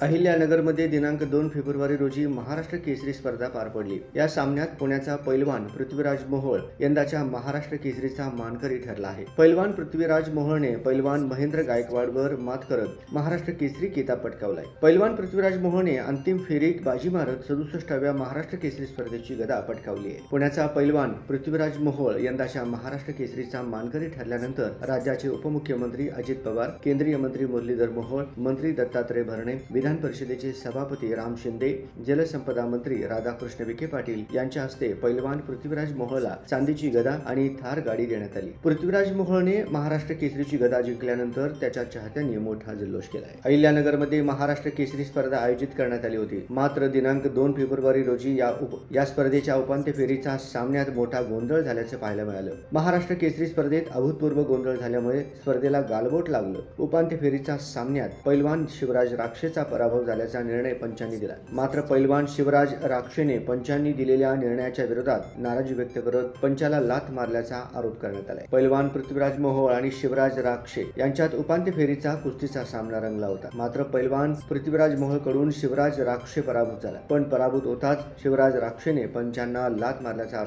अहिल्यानगरमध्ये दिनांक 2 फेब्रुवारी रोजी महाराष्ट्र केसरी स्पर्धा पार पडली। या सामन्यात पुण्याचा पैलवान पृथ्वीराज मोहोळ यंदाच्या महाराष्ट्र केसरीचा मानकरी ठरला आहे। पैलवान पृथ्वीराज मोहोळने पैलवान महेंद्र गायकवाडवर मात करत महाराष्ट्र केसरी किताब पटकावलाय। पैलवान पृथ्वीराज मोहोळने अंतिम फेरीत बाजी मारत 67व्या महाराष्ट्र केसरी स्पर्धेची गदा पटकावली आहे। पुण्याचा पैलवान पृथ्वीराज मोहोळ यंदाच्या महाराष्ट्र केसरीचा मानकरी ठरल्यानंतर राज्याचे उपमुख्यमंत्री अजित पवार, केंद्रीय मंत्री मुरलीधर मोहोळ, मंत्री दत्तात्रय भरणे, विधान परिषदेचे सभापती राम शिंदे, जलसंपदा मंत्री राधाकृष्ण विखे पाटील यांच्या हस्ते पैलवान पृथ्वीराज मोहोळला चांदीची गदा आणि थार गाडी देण्यात आली। पृथ्वीराज मोहोळने महाराष्ट्र केसरीची गदा जिंकल्यानंतर त्याच्या चाहत्यांनी मोठा जल्लोष केलाय। अहिल्यानगरमध्ये महाराष्ट्र केसरी स्पर्धा आयोजित करण्यात आली होती। मात्र दिनांक 2 फेब्रुवारी रोजी या स्पर्धेच्या उपांत्य फेरीचा सामन्यात मोठा गोंधळ झाल्याचे पाहायला मिळालं। महाराष्ट्र केसरी स्पर्धेत अभूतपूर्व गोंधळ झाल्यामुळे स्पर्धेला गालबोट लागलं। उपांत्य फेरीच्या सामन्यात पैलवान शिवराज राक्षेचा पराभव झाल्याचा निर्णय पंचांनी दिला। मात्र पैलवान शिवराज राक्षेने पंचांनी दिलेल्या निर्णयाच्या विरोधात नाराजी व्यक्त करत पंचाला लाथ मारल्याचा आरोप करण्यात आला। पैलवान पृथ्वीराज मोहोळ आणि शिवराज राक्षे यांच्यात उपांत्य फेरीचा कुस्तीचा सामना रंगला होता। मात्र पैलवान पृथ्वीराज मोहोळ कडून शिवराज राक्षे पराभूत झाला। पण पराभूत होताच शिवराज राक्षेने पंचांना लाथ मारल्याचा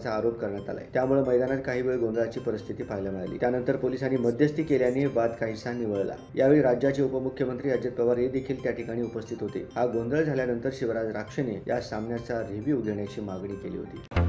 आरोप करण्यात आला। त्यामुळे मैदानात काही वेळ गोंधळाची परिस्थिती पाहायला मिळाली। त्यानंतर पोलिसांनी मध्यस्थी केल्याने वाद काहीसा निवळला। यावेळी राज्याचे उपमुख्यमंत्री अजित पवार हे देखील त्या ठिकाणी उपस्थित होते। हा गोंधळ झाल्यानंतर शिवराज राक्षेने या सामन्याचा रिव्ह्यू घेण्याची मागणी केली होती।